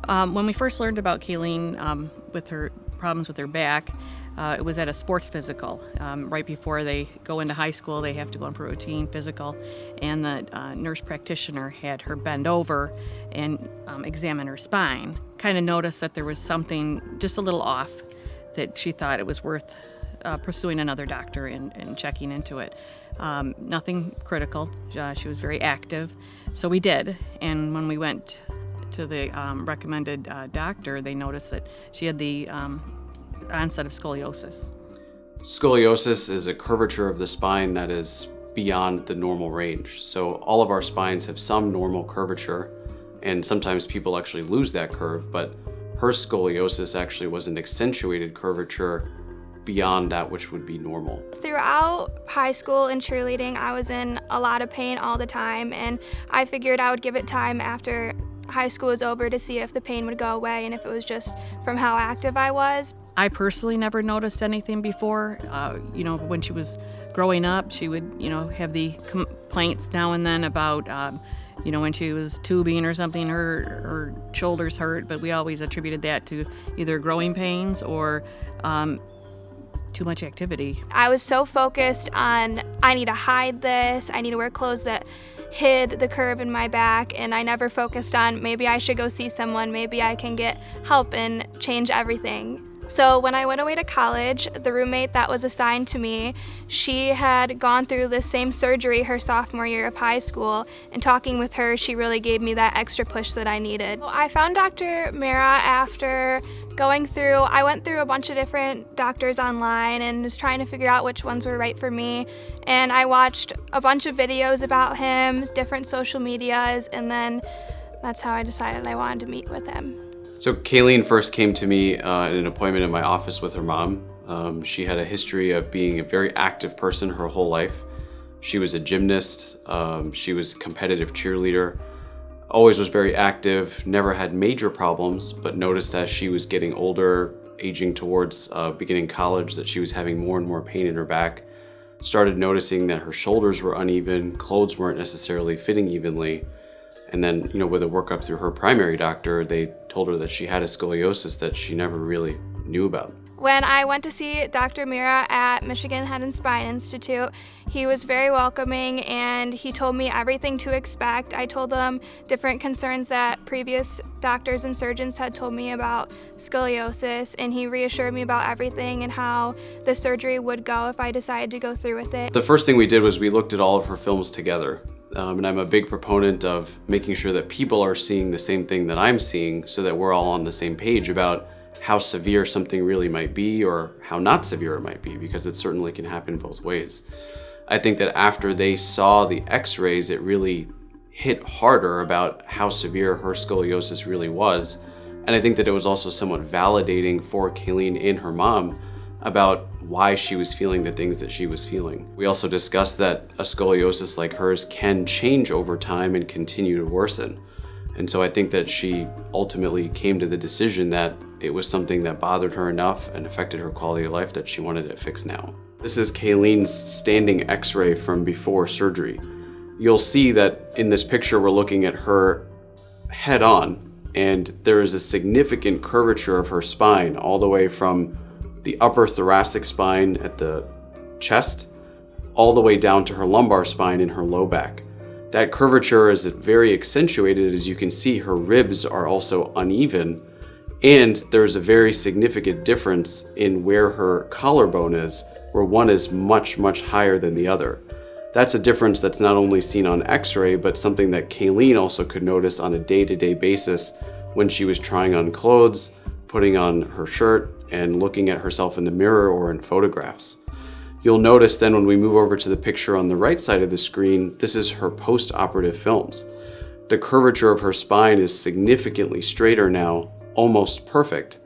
When we first learned about Cayleen with her problems with her back, it was at a sports physical. Right before they go into high school, they have to go in for a routine physical, and the nurse practitioner had her bend over and examine her spine. Kind of noticed that there was something just a little off, that she thought it was worth pursuing another doctor and checking into it. Nothing critical. She was very active, so we did. And when we went to the recommended doctor, they noticed that she had the onset of scoliosis. Scoliosis is a curvature of the spine that is beyond the normal range. So all of our spines have some normal curvature, and sometimes people actually lose that curve, but her scoliosis actually was an accentuated curvature beyond that which would be normal. Throughout high school and cheerleading, I was in a lot of pain all the time, and I figured I would give it time after high school was over to see if the pain would go away and if it was just from how active I was. I personally never noticed anything before. When she was growing up, she would, have the complaints now and then about, when she was tubing or something, her shoulders hurt, but we always attributed that to either growing pains or too much activity. I was so focused on, I need to hide this, I need to wear clothes that hid the curve in my back, and I never focused on maybe I should go see someone, maybe I can get help and change everything. So when I went away to college, the roommate that was assigned to me, she had gone through the same surgery her sophomore year of high school, and talking with her, she really gave me that extra push that I needed. I found Dr. Mehra after I went through a bunch of different doctors online and was trying to figure out which ones were right for me. And I watched a bunch of videos about him, different social medias, and then that's how I decided I wanted to meet with him. So Cayleen first came to me in an appointment in my office with her mom. She had a history of being a very active person her whole life. She was a gymnast, she was a competitive cheerleader, always was very active, never had major problems, but noticed as she was getting older, aging towards beginning college, that she was having more and more pain in her back. Started noticing that her shoulders were uneven, clothes weren't necessarily fitting evenly. And then, with a workup through her primary doctor, they told her that she had a scoliosis that she never really knew about. When I went to see Dr. Mehra at Michigan Head and Spine Institute, he was very welcoming and he told me everything to expect. I told him different concerns that previous doctors and surgeons had told me about scoliosis, and he reassured me about everything and how the surgery would go if I decided to go through with it. The first thing we did was we looked at all of her films together. And I'm a big proponent of making sure that people are seeing the same thing that I'm seeing, so that we're all on the same page about how severe something really might be or how not severe it might be, because it certainly can happen both ways. I think that after they saw the x-rays, it really hit harder about how severe her scoliosis really was. And I think that it was also somewhat validating for Cayleen and her mom about why she was feeling the things that she was feeling. We also discussed that a scoliosis like hers can change over time and continue to worsen. And so I think that she ultimately came to the decision that it was something that bothered her enough and affected her quality of life that she wanted it fixed now. This is Cayleen's standing x-ray from before surgery. You'll see that in this picture we're looking at her head on, and there is a significant curvature of her spine all the way from the upper thoracic spine at the chest all the way down to her lumbar spine in her low back. That curvature is very accentuated. As you can see, her ribs are also uneven, and there's a very significant difference in where her collarbone is, where one is much, much higher than the other. That's a difference that's not only seen on x-ray, but something that Cayleen also could notice on a day-to-day basis when she was trying on clothes, putting on her shirt, and looking at herself in the mirror or in photographs. You'll notice then when we move over to the picture on the right side of the screen, this is her post-operative films. The curvature of her spine is significantly straighter now, almost perfect,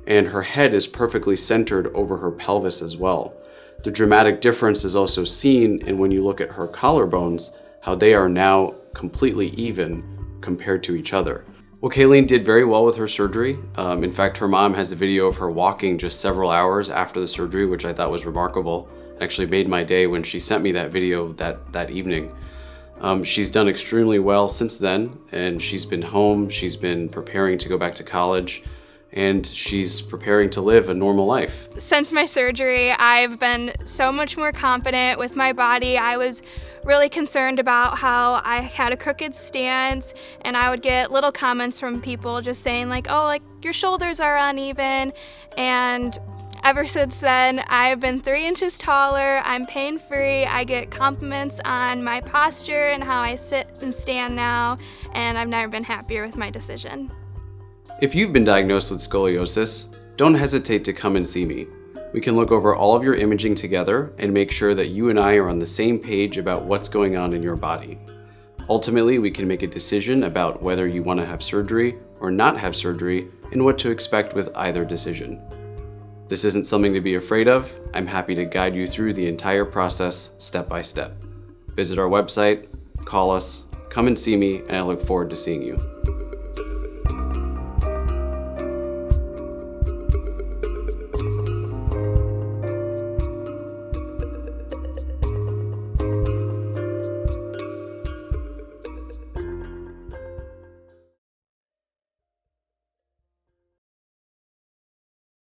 and her head is perfectly centered over her pelvis as well. The dramatic difference is also seen in when you look at her collarbones, how they are now completely even compared to each other. Well, Cayleen did very well with her surgery. In fact, her mom has a video of her walking just several hours after the surgery, which I thought was remarkable. It actually made my day when she sent me that video that evening. She's done extremely well since then, and she's been home, she's been preparing to go back to college, and she's preparing to live a normal life. Since my surgery, I've been so much more confident with my body. I was really concerned about how I had a crooked stance, and I would get little comments from people just saying like, oh, like your shoulders are uneven. And ever since then, I've been 3 inches taller, I'm pain-free, I get compliments on my posture and how I sit and stand now, and I've never been happier with my decision. If you've been diagnosed with scoliosis, don't hesitate to come and see me. We can look over all of your imaging together and make sure that you and I are on the same page about what's going on in your body. Ultimately, we can make a decision about whether you want to have surgery or not have surgery and what to expect with either decision. This isn't something to be afraid of. I'm happy to guide you through the entire process step by step. Visit our website, call us, come and see me, and I look forward to seeing you.